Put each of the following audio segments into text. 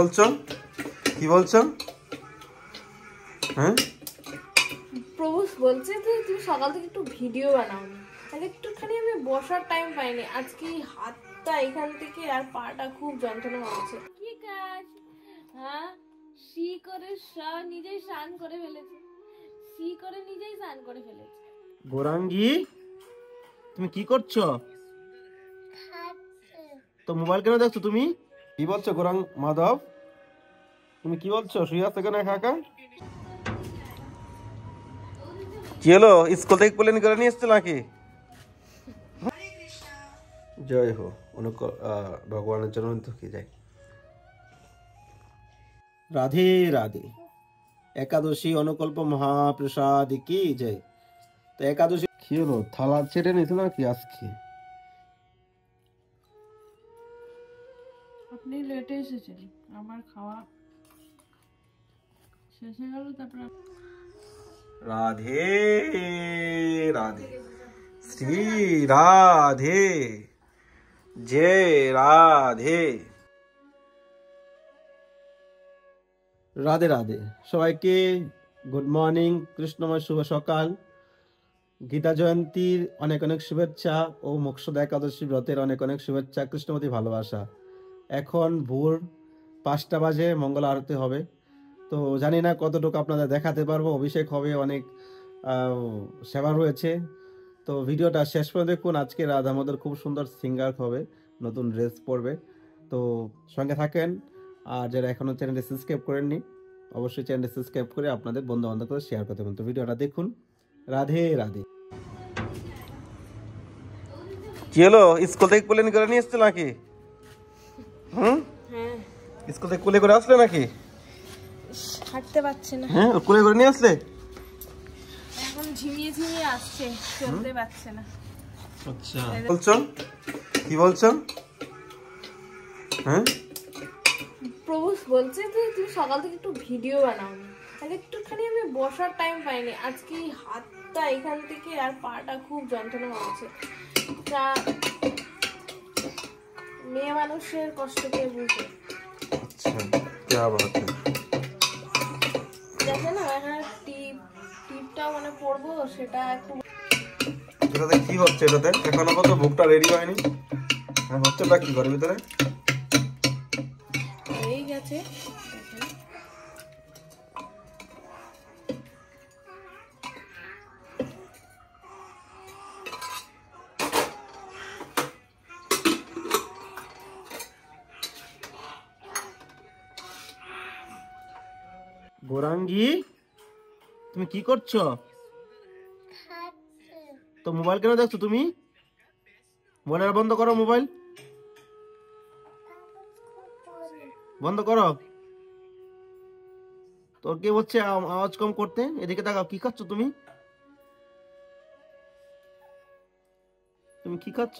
বলছো কি বলছো? হ্যাঁ, প্রভু বলছে যে তুমি সকাল থেকে একটু ভিডিও বানাওনি, তাহলে একটুখানি আমি বসার টাইম পাইনি। আজকে হাতটা এখান থেকে আর পাটা খুব যন্ত্রণা হচ্ছে। কি কাজ? হ্যাঁ, সি করে নিজেই স্নান করে ফেলেছে, সি করে নিজেই স্নান করে ফেলেছে। গোরাঙ্গি তুমি কি করছো? তো মোবাইল কেন দেখছো তুমি? কি বলছো গোরাং মাধব? তুমি কি বলছো? শুয়ে আসতে কেন একা একা? কি হলো, স্কুল থেকে প্লেন করে নিয়ে এসছো নাকি? জয় হো ভগবানের জন্য তো কি যায়। রাধে রাধে। একাদশী অনুকল্প মহাপ্রসাদ কি জয়। তো একাদশী কি হলো, থালা ছেড়ে নিত নাকি আজকে? আপনি লেটে এসেছেন, আমার খাওয়া শেষ হয়ে গেল। তারপর রাধে রাধে, শ্রী রাধে, জয় রাধে। রাধে রাধে সবাইকে, গুড মর্নিং, কৃষ্ণময় শুভ সকাল, গীতা জয়ন্তীর অনেক অনেক শুভেচ্ছা ও মোক্ষদা একাদশী ব্রতের অনেক অনেক শুভেচ্ছা, কৃষ্ণমতী ভালোবাসা। এখন ভোর 5টা বাজে, মঙ্গল আরতি হবে। তো জানি না কতটুকু আপনাদের দেখাতে পারবো, অভিষেক হবে, অনেক সেবা রয়েছে। তো ভিডিওটা শেষ করে দেখুন। আজকে রাধা মাধব খুব সুন্দর সিঙ্গার হবে, নতুন ড্রেস পরবে। তো সঙ্গে থাকেন। আর যারা এখনো চ্যানেলটি সাবস্ক্রাইব করেননি, অবশ্যই চ্যানেলটি সাবস্ক্রাইব করে আপনাদের বন্ধু বান্ধব করে শেয়ার করতে পারেন। তো ভিডিওটা দেখুন। রাধে রাধে। কি হলো, স্কুল থেকে প্লেন করে নিয়ে এসছো নাকি? হুম, হ্যাঁ, স্কুল থেকে কুলে করে আসলে নাকি? হাঁটতে পারছে না। হ্যাঁ, কুলে করে নিয়ে আসলে? এখন ঝিমিয়ে ঝিমিয়ে আসছে, চলতে পারছে না। আচ্ছা, বলছো কি বলছো? হ্যাঁ, প্রভু বলছে যে তুমি সকাল থেকে একটু ভিডিও বানাওনি, তাহলে একটুখানি আমি বসার টাইম পাইনি। আজকে হাতটা এখান থেকে আর পাটা খুব যন্ত্রণা হচ্ছে। তা মেয়ে মানুষের কষ্ট কে বুঝে? আচ্ছা, क्या बात है। দেখে না, এখানে টিপটাও মানে পরবো, সেটা একটু। এটাতে কি হচ্ছে? এটাতে এখনো কত বুকটা রেডি হয়নি, আর হচ্ছেটা কি করে ভিতরে? হয়েই গেছে। গোরাঙ্গি তুমি কি করছো? তো মোবাইল কেন দেখছো তুমি? মোবাইল বন্ধ করো, মোবাইল বন্ধ করো। তোর কি হচ্ছে আওয়াজ কম করতে? এদিকে তাকাও, কি খাচ্ছ তুমি? তুমি কি খাচ্ছ?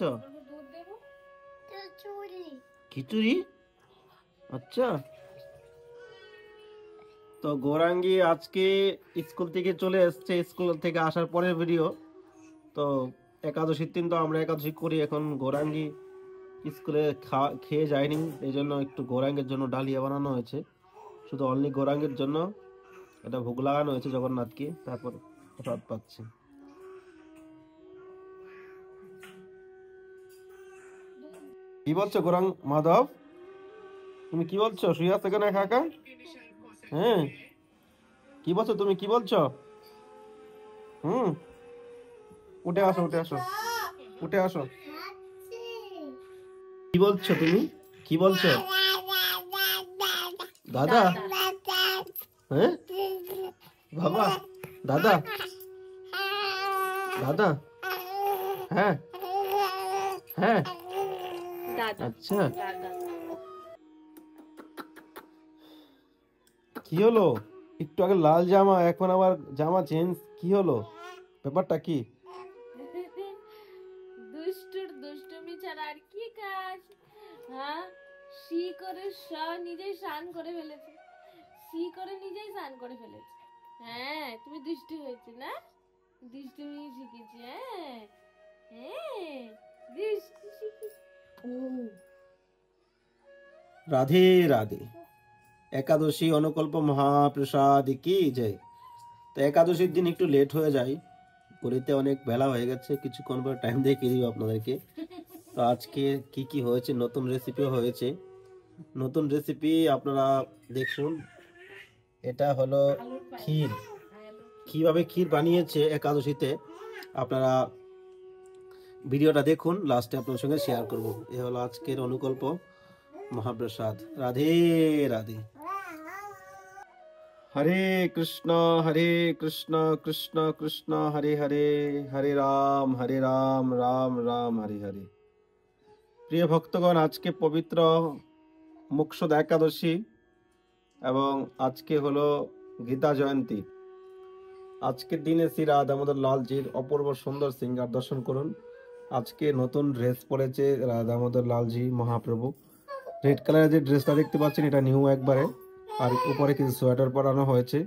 খিচুড়ি। আচ্ছা, তো গৌরাঙ্গী আজকে স্কুল থেকে চলে এসছে, স্কুল থেকে আসার পরের ভিডিও। তো একাদশীর দিন তো আমরা একাদশী করি, এখন গৌরাঙ্গী স্কুলে খেয়ে যায়নি, এই জন্য একটু গৌরাঙ্গের জন্য ডালিয়া বানানো হয়েছে, শুধু অনলি গৌরাঙ্গের জন্য। এটা ভোগ লাগানো হয়েছে জগন্নাথকে, তারপর প্রসাদ পাচ্ছে। কি বলছো গৌরাং মাধব? তুমি কি বলছো? শুয়ে আসতে কেন একা একা? হ্যাঁ, কি বলছো তুমি? কি বলছো? হুম, উঠে আসো, উঠে আসো, উঠে আসো। কি বলছো তুমি? কি বলছো? দাদা? হ্যাঁ, বাবা, দাদা, দাদা, হ্যাঁ হ্যাঁ, আচ্ছা। কি হলো, একটু আগে লাল জামা, এখন আবার জামা চেঞ্জ, কি হলো, ব্যাপারটা কি? দুষ্টুর দুষ্টুমি ছাড়া আর কি কাজ? হ্যাঁ, সি করে নিজেই স্নান করে ফেলেছে, সি করে নিজেই স্নান করে ফেলেছে। হ্যাঁ, তুমি দুষ্টু হয়েছে না? দুষ্টুমি শিখেছি। হ্যাঁ হ্যাঁ, দুষ্টু শিখেছি। রাধে রাধে। একাদশী অনুকল্প মহাপ্রসাদ কি জয়। তো একাদশীর দিন একটু লেট হয়ে যায়, গড়িতে অনেক বেলা হয়ে গেছে, কিছুক্ষণ পর টাইম দেখিয়ে দিব আপনাদেরকে। তো আজকে কি কি হয়েছে, নতুন রেসিপিও হয়েছে। নতুন রেসিপি আপনারা দেখুন। এটা হলো ক্ষীর। কিভাবে ক্ষীর বানিয়েছে একাদশীতে আপনারা ভিডিওটা দেখুন, লাস্টে আপনার সঙ্গে শেয়ার করব। এ হলো আজকের অনুকল্প মহাপ্রসাদ। রাধে রাধে। হরে কৃষ্ণ কৃষ্ণ কৃষ্ণ হরে হরে, হরে রাম রাম রাম হরে হরে। প্রিয় ভক্তগণ, আজকে পবিত্র মোক্ষদা একাদশী এবং আজকে হলো গীতা জয়ন্তী। আজকের দিনে শ্রী রাধা দামোদর লালজির অপূর্ব সুন্দর সিঙ্গার দর্শন করুন। আজকে নতুন ড্রেস পরেছে রাধা দামোদর লালজি মহাপ্রভু। রেড কালারের যে ড্রেসটা দেখতে পাচ্ছেন এটা নিউ একবারে, আর উপরে কিছু সোয়েটার পরানো হয়েছে,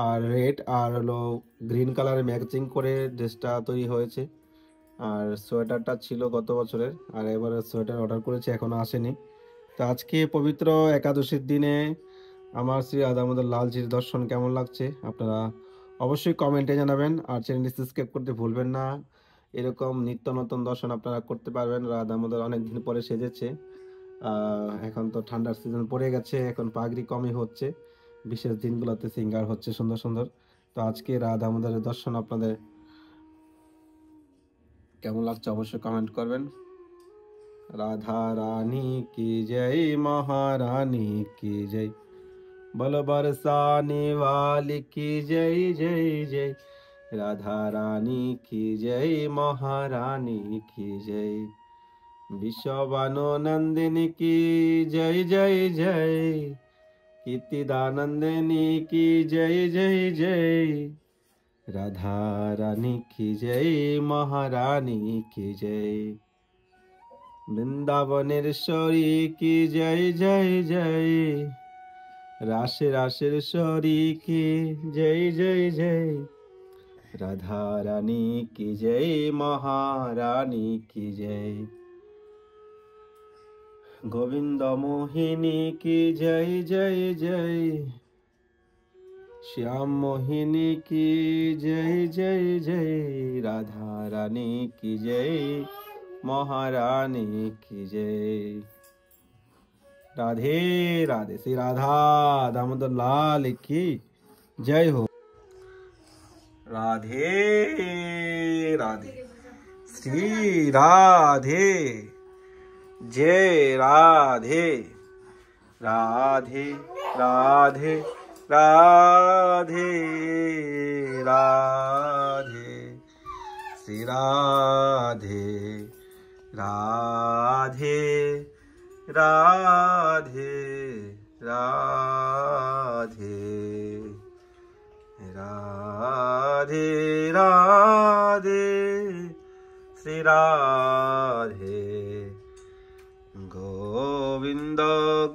আর রেড আর হলো গ্রিন কালারে ম্যাচিং করে ড্রেসটা তৈরি হয়েছে। আর সোয়েটারটা ছিল গত বছরের, আর এবারে সোয়েটার অর্ডার করেছে, এখনো আসেনি। তো আজকে পবিত্র একাদশীর দিনে আমার শ্রী রাধা দামোদর লালজির দর্শন কেমন লাগছে আপনারা অবশ্যই কমেন্টে জানাবেন। আর চ্যানেলটি সাবস্ক্রাইব করতে ভুলবেন না। এরকম নিত্য নতুন দর্শন আপনারা করতে পারবেন। রাধা দামোদর অনেকদিন পরে সেজেছে। এখন তো ঠান্ডার সিজন পড়ে গেছে, এখন পাগড়ি কমই হচ্ছে, বিশেষ দিনগুলোতে সিঙ্গার হচ্ছে সুন্দর সুন্দর। তো আজকে রাধা দামোদরের দর্শন আপনাদের কেমন লাগছে অবশ্যই কমেন্ট করবেন। রাধা রানী কি জয়, মহারানী কি জয়, বল বরসানে वाली की जय जय जय। राधा रानी की जय, महारानी की जय, विश्वबानो नंदिनी की जय जय जय, कीर्तिदानंदिनी की जय जय जय। राधा रानी की जय, महारानी की जय, বৃন্দাবনেশ্বরী की जय जय जय, রাসেশ্বরী की जय जय जय। राधा रानी की जय, महारानी की जय, गोविंद मोहिनी की जय जय जय, श्याम मोहिनी की जय जय जय। राधा रानी की जय, महारानी की जय। राधे राधे। श्री राधा दामोदर लाल की जय हो। राधे राधे। श्री राधे जय राधे। राधे राधे राधे राधे। श्री राधे राधे राधे राधे राधे राधे। श्री राधे गोविंद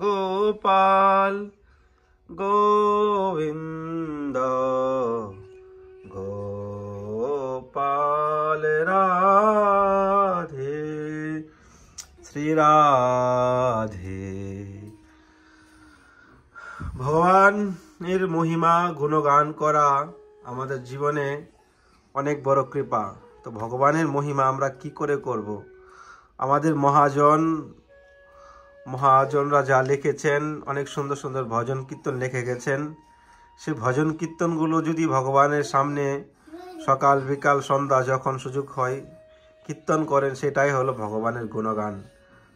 गोपाल गोविंद गोपाल राधे। श्री राधे। ভগবানের মহিমা গুণগান করা আমাদের জীবনে অনেক বড় কৃপা। তো ভগবানের মহিমা আমরা কি করে করব? আমাদের মহাজনরা যা লিখেছেন, অনেক সুন্দর সুন্দর ভজন কীর্তন লিখে গেছেন। সেই ভজন কীর্তনগুলো যদি ভগবানের সামনে সকাল বিকাল সন্ধ্যা যখন সুযোগ হয় কীর্তন করেন, সেটাই হলো ভগবানের গুণগান।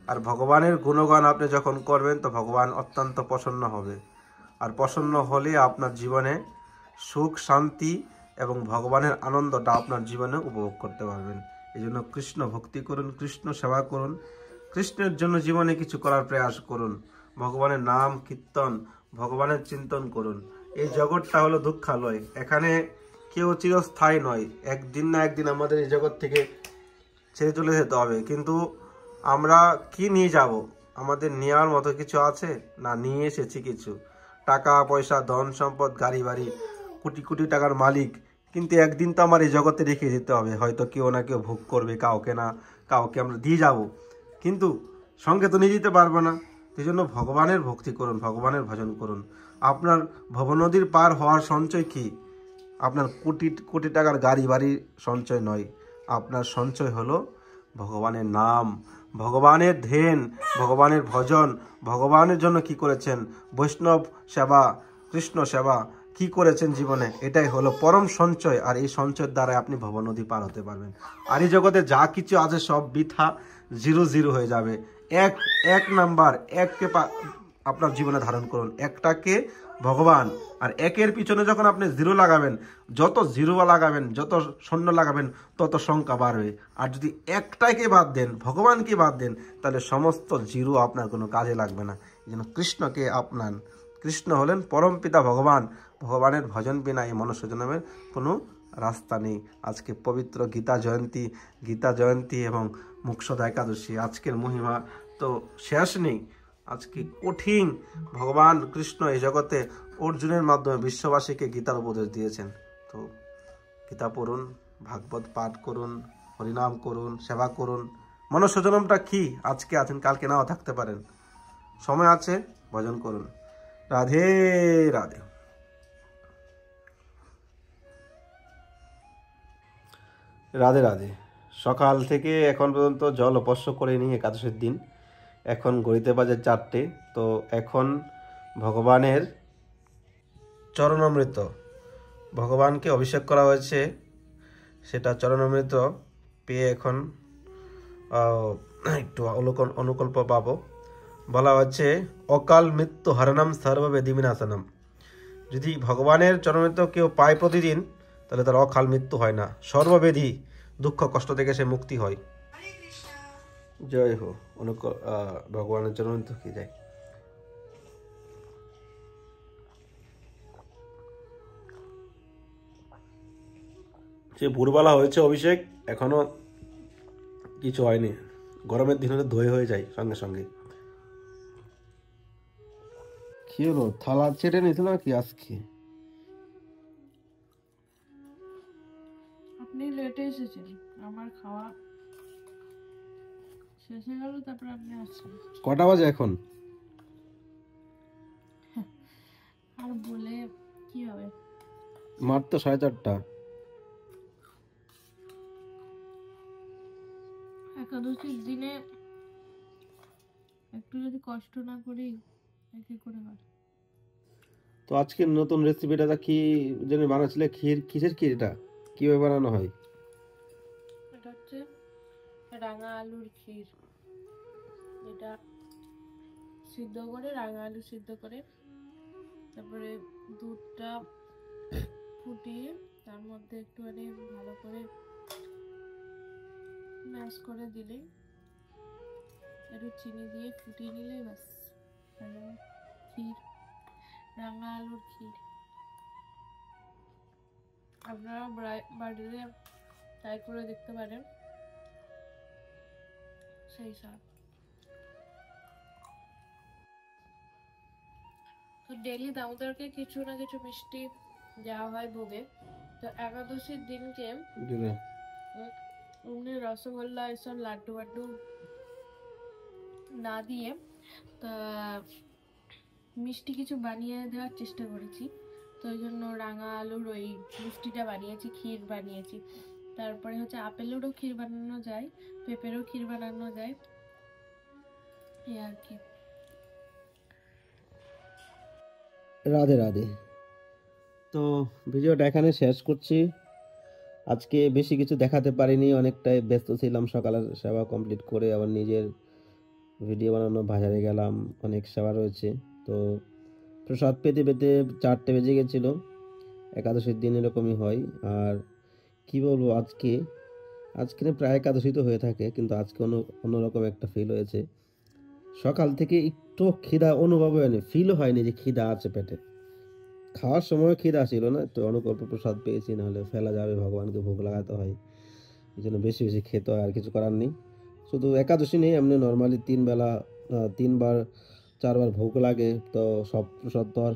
আর ভগবানের গুণগান আপনি যখন করবেন তো ভগবান অত্যন্ত প্রসন্ন হবে। আর প্রসন্ন হলে আপনার জীবনে সুখ শান্তি এবং ভগবানের আনন্দটা আপনার জীবনে উপভোগ করতে পারবেন। এই জন্য কৃষ্ণ ভক্তি করুন, কৃষ্ণ সেবা করুন, কৃষ্ণের জন্য জীবনে কিছু করার প্রয়াস করুন। ভগবানের নাম কীর্তন, ভগবানের চিন্তন করুন। এই জগৎটা হলো দুঃখালয়, এখানে কেউ চিরস্থায়ী নয়। একদিন না একদিন আমাদের এই জগৎ থেকে ছেড়ে চলে যেতে হবে। কিন্তু আমরা কি নিয়ে যাব? আমাদের নেওয়ার মতো কিছু আছে? না, নিয়ে এসেছি কিছু টাকা পয়সা, ধন সম্পদ, গাড়ি বাড়ি, কোটি কোটি টাকার মালিক। কিন্তু একদিন তো আমার এই জগতে রেখে যেতে হবে। হয়তো কেউ না কেউ ভোগ করবে, কাউকে না কাউকে আমরা দিয়ে যাব, কিন্তু সঙ্গে তো নিয়ে যেতে পারবো না। এই জন্য ভগবানের ভক্তি করুন, ভগবানের ভজন করুন। আপনার ভবনদীর পার হওয়ার সঞ্চয় কি? আপনার কোটি কোটি টাকার গাড়ি বাড়ির সঞ্চয় নয়। আপনার সঞ্চয় হলো ভগবানের নাম, ভগবানের ধ্যান, ভগবানের ভজন, ভগবানের জন্য কি করেছেন, বৈষ্ণব সেবা, কৃষ্ণ সেবা কি করেছেন জীবনে, এটাই হলো পরম সঞ্চয়। আর এই সঞ্চয়ের দ্বারা আপনি ভবনদী পার হতে পারবেন। আর এই জগতে যা কিছু আছে সব বৃথা, জিরো জিরো হয়ে যাবে। এক নাম্বার এককে আপনার জীবনে ধারণ করুন, একটাকে ভগবান। আর একের পিছনে যখন আপনি জিরো লাগাবেন, যত জিরো লাগাবেন, যত শূন্য লাগাবেন, তত সংখ্যা বাড়বে। আর যদি একটাকে বাদ দেন, ভগবানকে বাদ দেন, তাহলে সমস্ত জিরো আপনার কোনো কাজে লাগবে না। এই জন্য কৃষ্ণকে আপনান। কৃষ্ণ হলেন পরম পিতা ভগবান। ভগবানের ভজন বিনা এই মনুষ্য জন্মের কোনো রাস্তা নেই। আজকে পবিত্র গীতা জয়ন্তী এবং মোক্ষদা একাদশী। আজকের মহিমা তো শেষ নেই। আজকে কঠিন ভগবান কৃষ্ণ এই জগতে অর্জুনের মাধ্যমে বিশ্ববাসীকে গীতার উপদেশ দিয়েছেন। তো গীতা পড়ুন, ভাগবত পাঠ করুন, হরিনাম করুন, সেবা করুন। মনুষ্য জন্মটা কি? আজকে আছেন, কালকে নাও থাকতে পারেন। সময় আছে, ভজন করুন। রাধে রাধে। রাধে রাধে। সকাল থেকে এখন পর্যন্ত জল অপস্য করেনি একাদশীর দিন। এখন ঘড়িতে বাজে 4টে। তো এখন ভগবানের চরণামৃত, ভগবানকে অভিষেক করা হয়েছে, সেটা চরণামৃত পেয়ে এখন একটু অনুকল্প পাবো। বলা হচ্ছে অকাল মৃত্যু হরণম সর্ববেদী বিনাশনম। যদি ভগবানের চরণামৃত কেউ পায় প্রতিদিন, তাহলে তার অকাল মৃত্যু হয় না, সর্ববেদী দুঃখ কষ্ট থেকে সে মুক্তি হয়। জয় হো ভগবানের চরণামৃত কি যায়। সে ভোরবেলা হয়েছে অভিষেক, এখনো কিছু হয়নি। গরমের দিন হলে ধুয়ে হয়ে যায় সঙ্গে সঙ্গে। কি হলো, থালা ছেড়ে নিয়েছিল নাকি আজকে? আপনি লেটে এসেছেন, আমার খাওয়া শেষ হয়ে গেল, তারপর আপনি আসছেন। কটা বাজে এখন? আর বলে কি হবে, মাত্র 4:30। একাদশীর দিনে একটু যদি কষ্ট না করি কি করে হয়। তো আজকে নতুন রেসিপিটা কি যেন বানাচ্ছিলে? ক্ষীর, কিসের ক্ষীর এটা, কিভাবে বানানো হয়? এটা হচ্ছে রাঙা আলুর ক্ষীর। এটা সিদ্ধ করে, রাঙা আলু সিদ্ধ করে, তারপরে দুধটা ফুটিয়ে তার মধ্যে একটুখানি ভালো করে ম্যাশ করে দিলেই, একটু চিনি দিয়ে ফুটিয়ে নিলেই ব্যাস ক্ষীর, রাঙা আলুর ক্ষীর। আপনারা বাড়িতে ট্রাই করে দেখতে পারেন, সেই স্বাদ। তো ডেলি দামোদরকে কিছু না কিছু মিষ্টি দেওয়া হয় ভোগে। তো একাদশীর দিনকে এমনি রসগোল্লা এসব লাড্ডু বাড্ডু না দিয়ে তা মিষ্টি কিছু বানিয়ে দেওয়ার চেষ্টা করেছি। তো ওই জন্য রাঙা আলুর ওই মিষ্টিটা বানিয়েছি, ক্ষীর বানিয়েছি। তারপরে হচ্ছে আপেলেরও ক্ষীর বানানো যায়, পেঁপেরও ক্ষীর বানানো যায়, এই আর কি। রাধে রাধে। তো ভিডিওটা এখানে শেষ করছি। আজকে বেশি কিছু দেখাতে পারিনি, অনেকটাই ব্যস্ত ছিলাম। সকালের সেবা কমপ্লিট করে আবার নিজের ভিডিও বানানো বাজারে গেলাম, অনেক সেবা রয়েছে। তো প্রসাদ পেতে পেতে 4টে বেজে গেছিলো। একাদশীর দিন এরকমই হয়। আর কি বলবো, আজকে প্রায় একাদশী তো হয়ে থাকে, কিন্তু আজকে অন্যরকম একটা ফিল হয়েছে। সকাল থেকে একটু খিদা অনুভব হয়নি, ফিল হয়নি যে খিদা আছে পেটে। খাওয়ার সময় খিদা ছিল না, একটু অনুকল্প প্রসাদ পেয়েছি, নাহলে ফেলা যাবে, ভগবানকে ভোগ লাগাতে হয়, এই জন্য বেশি বেশি খেতে হয়, আর কিছু করার নেই। শুধু একাদশী নেই, এমনি নর্মালি 3 বেলা 3 বার 4 বার ভোগ লাগে। তো সব প্রসাদ তো আর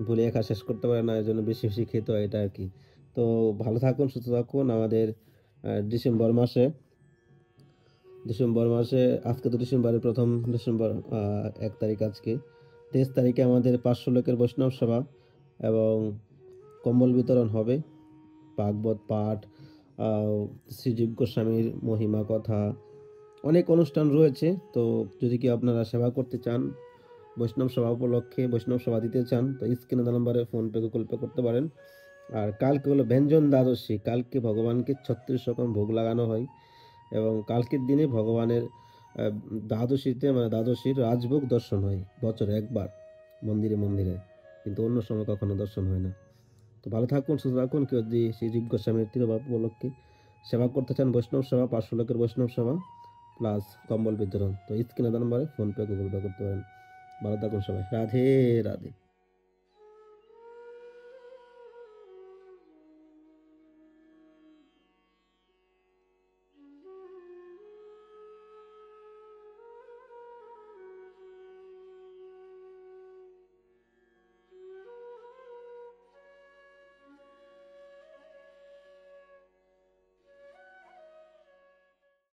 ভুলে একা শেষ করতে পারে না, এই জন্য বেশি বেশি খেতে হয়, এটা আর কি। তো ভালো থাকুন, সুস্থ থাকুন। আমাদের ডিসেম্বর মাসে ডিসেম্বর মাসে, আজকে তো ডিসেম্বরের প্রথম ডিসেম্বর, 1 তারিখ আজকে। 23 তারিখে আমাদের 500 লোকের বৈষ্ণব সভা এবং কম্বল বিতরণ হবে, ভাগবত পাঠ, শ্রীজীব গোস্বামীর মহিমা কথা, অনেক অনুষ্ঠান রয়েছে। তো যদি কি আপনারা সেবা করতে চান, বৈষ্ণব সভা উপলক্ষে বৈষ্ণব সভা দিতে চান, তো স্ক্রিনে দেওয়া নম্বরে ফোনপে গুগল পে করতে পারেন। আর কালকে হলো ব্যঞ্জন দ্বাদশী, কালকে ভগবানকে 36 রকম ভোগ লাগানো হয় এবং কালকের দিনে ভগবানের দ্বাদশীতে মানে দ্বাদশীর রাজভোগ দর্শন হয় বছরে একবার মন্দিরে মন্দিরে, কিন্তু অন্য সময় কখনো দর্শন হয় না। তো ভালো থাকুন, সুস্থ থাকুন। কেউ যদি শ্রীজীব গোস্বামীর তিরোভাব উপলক্ষে সেবা করতে চান, বৈষ্ণব সেবা, 500 লোকের বৈষ্ণব সেবা প্লাস কম্বল বিতরণ, তো স্ক্রিনে দেওয়া নম্বরে ফোনপে গুগল পে করতে পারেন। ভালো থাকুন সবাই, রাধে রাধে।